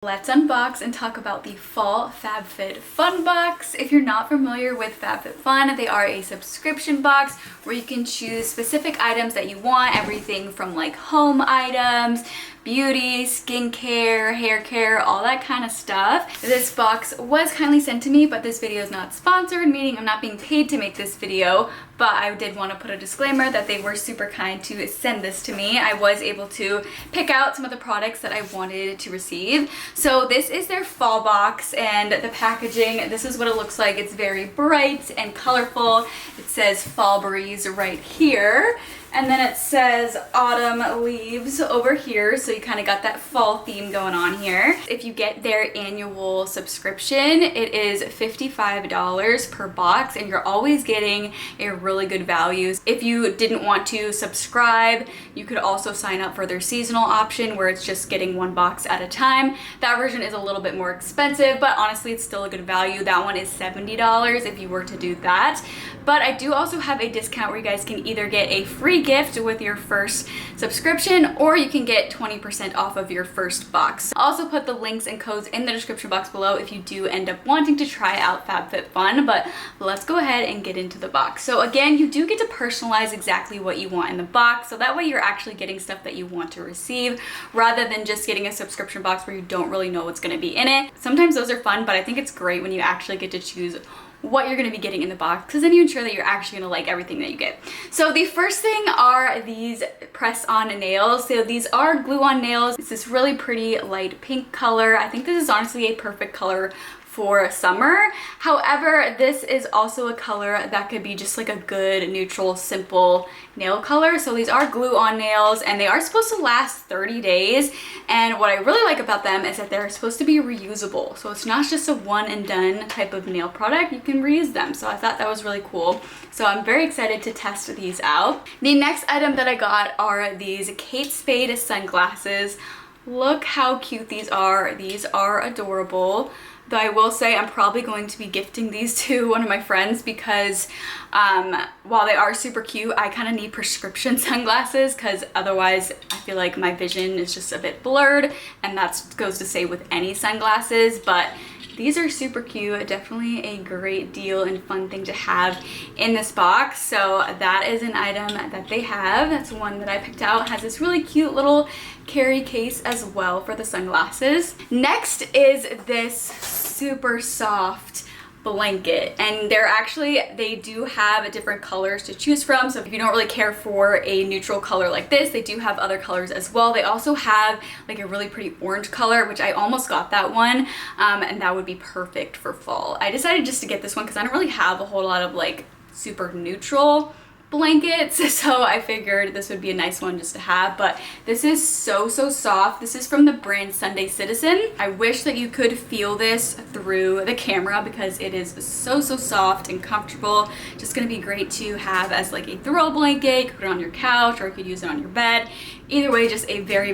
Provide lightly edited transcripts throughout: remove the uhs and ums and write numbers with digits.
Let's unbox and talk about the Fall Fabfitfun box. If you're not familiar with Fabfitfun, they are a subscription box where you can choose specific items that you want, everything from like home items, beauty, skincare, hair care, all that kind of stuff. This box was kindly sent to me, but this video is not sponsored, meaning I'm not being paid to make this video, but I did want to put a disclaimer that they were super kind to send this to me. I was able to pick out some of the products that I wanted to receive. So this is their fall box, and the packaging, this is what it looks like. It's very bright and colorful. It says Fall Breeze right here. And then it says autumn leaves over here, so you kind of got that fall theme going on here. If you get their annual subscription, it is $55 per box, and you're always getting a really good value. If you didn't want to subscribe, you could also sign up for their seasonal option where it's just getting one box at a time. That version is a little bit more expensive, but honestly, it's still a good value. That one is $70 if you were to do that. But I do also have a discount where you guys can either get a free gift with your first subscription, or you can get 20% off of your first box. I'll also put the links and codes in the description box below if you do end up wanting to try out Fabfitfun, but let's go ahead and get into the box. So again, you do get to personalize exactly what you want in the box, so that way you're actually getting stuff that you want to receive rather than just getting a subscription box where you don't really know what's going to be in it. Sometimes those are fun, but I think it's great when you actually get to choose what you're going to be getting in the box, because then you ensure that you're actually going to like everything that you get. So the first thing are these press-on nails. So these are glue-on nails. It's this really pretty light pink color. I think this is honestly a perfect color for summer. However, this is also a color that could be just like a good neutral simple nail color. So these are glue-on nails, and they are supposed to last 30 days. And what I really like about them is that they're supposed to be reusable. So it's not just a one and done type of nail product. You can reuse them. So I thought that was really cool. So I'm very excited to test these out. The next item that I got are these Kate Spade sunglasses. Look how cute these are. These are adorable. Though I will say I'm probably going to be gifting these to one of my friends because while they are super cute, I kind of need prescription sunglasses because otherwise I feel like my vision is just a bit blurred, and that goes to say with any sunglasses. But these are super cute, definitely a great deal and fun thing to have in this box. So that is an item that they have. That's one that I picked out. It has this really cute little carry case as well for the sunglasses. Next is this super soft blanket, and they do have different colors to choose from. So if you don't really care for a neutral color like this, they do have other colors as well. They also have like a really pretty orange color, which I almost got that one, and that would be perfect for fall. I decided just to get this one because I don't really have a whole lot of like super neutral blankets, so I figured this would be a nice one just to have. But this is so soft. This is from the brand Sunday Citizen. I wish that you could feel this through the camera because it is so soft and comfortable. Just gonna be great to have as like a throw blanket. You could put it on your couch, or you could use it on your bed. Either way, just a very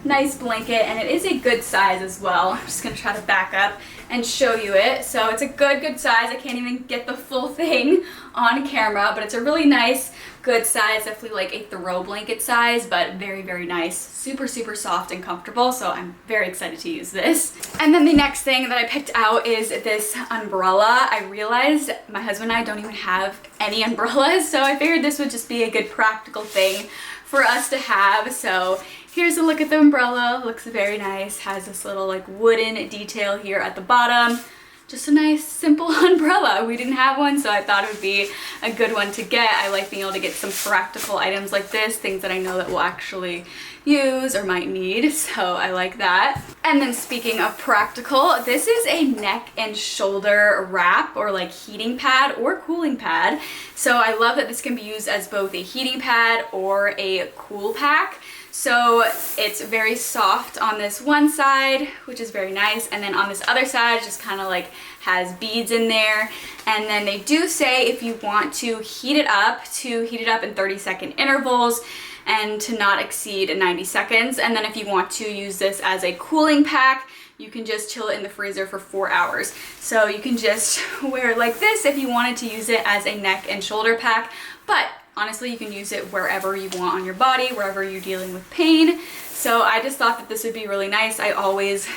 nice blanket, and it is a good size as well. I'm just gonna try to back up and show you it. So it's a good size. I can't even get the full thing on camera, but it's a really nice, good size. Definitely like a throw blanket size, but very nice. Super soft and comfortable, so I'm very excited to use this. And then the next thing that I picked out is this umbrella. I realized my husband and I don't even have any umbrellas, so I figured this would just be a good practical thing for us to have. So here's a look at the umbrella. Looks very nice. Has this little like wooden detail here at the bottom. Just a nice simple umbrella. We didn't have one, so I thought it would be a good one to get. I like being able to get some practical items like this, things that I know that we'll actually use or might need, so I like that. And then speaking of practical, this is a neck and shoulder wrap, or like heating pad or cooling pad. So I love that this can be used as both a heating pad or a cool pack. So it's very soft on this one side, which is very nice, and then on this other side just kind of like has beads in there. And then they do say if you want to heat it up in 30-second intervals and to not exceed 90 seconds. And then if you want to use this as a cooling pack, you can just chill it in the freezer for 4 hours. So you can just wear it like this if you wanted to use it as a neck and shoulder pack. But honestly, you can use it wherever you want on your body, wherever you're dealing with pain. So I just thought that this would be really nice. I always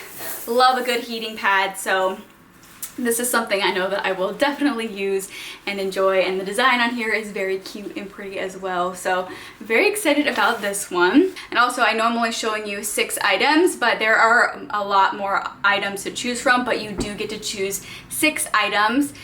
love a good heating pad, so this is something I know that I will definitely use and enjoy, and the design on here is very cute and pretty as well. So very excited about this one. And also, I know I'm only showing you 6 items, but there are a lot more items to choose from, but you do get to choose 6 items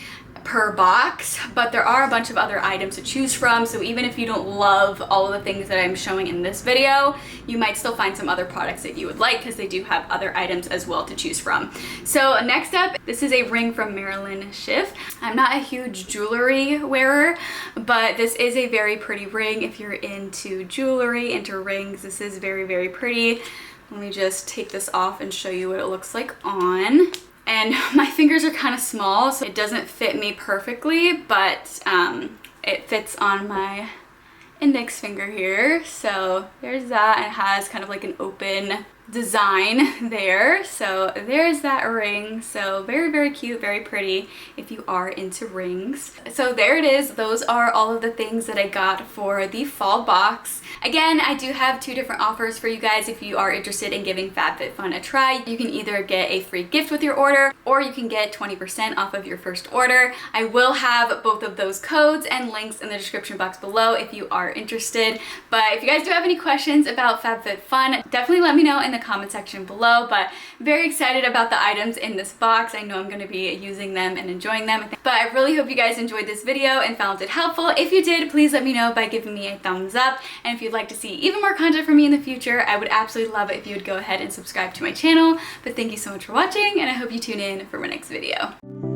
per box, but there are a bunch of other items to choose from, so even if you don't love all of the things that I'm showing in this video, you might still find some other products that you would like, because they do have other items as well to choose from. So next up, this is a ring from Marilyn Schiff. I'm not a huge jewelry wearer, but this is a very pretty ring. If you're into jewelry, into rings, this is very, very pretty. Let me just take this off and show you what it looks like on. And my fingers are kind of small, so it doesn't fit me perfectly, but it fits on my index finger here. So there's that. It has kind of like an open design there. So there's that ring. So very, very cute, very pretty if you are into rings. So there it is. Those are all of the things that I got for the fall box. Again, I do have 2 different offers for you guys if you are interested in giving FabFitFun a try. You can either get a free gift with your order, or you can get 20% off of your first order. I will have both of those codes and links in the description box below if you are interested. But if you guys do have any questions about FabFitFun, definitely let me know in the comment section below. But very excited about the items in this box. I know I'm going to be using them and enjoying them. But I really hope you guys enjoyed this video and found it helpful. If you did, please let me know by giving me a thumbs up. And if you'd like to see even more content from me in the future, I would absolutely love it if you would go ahead and subscribe to my channel. But thank you so much for watching, and I hope you tune in for my next video.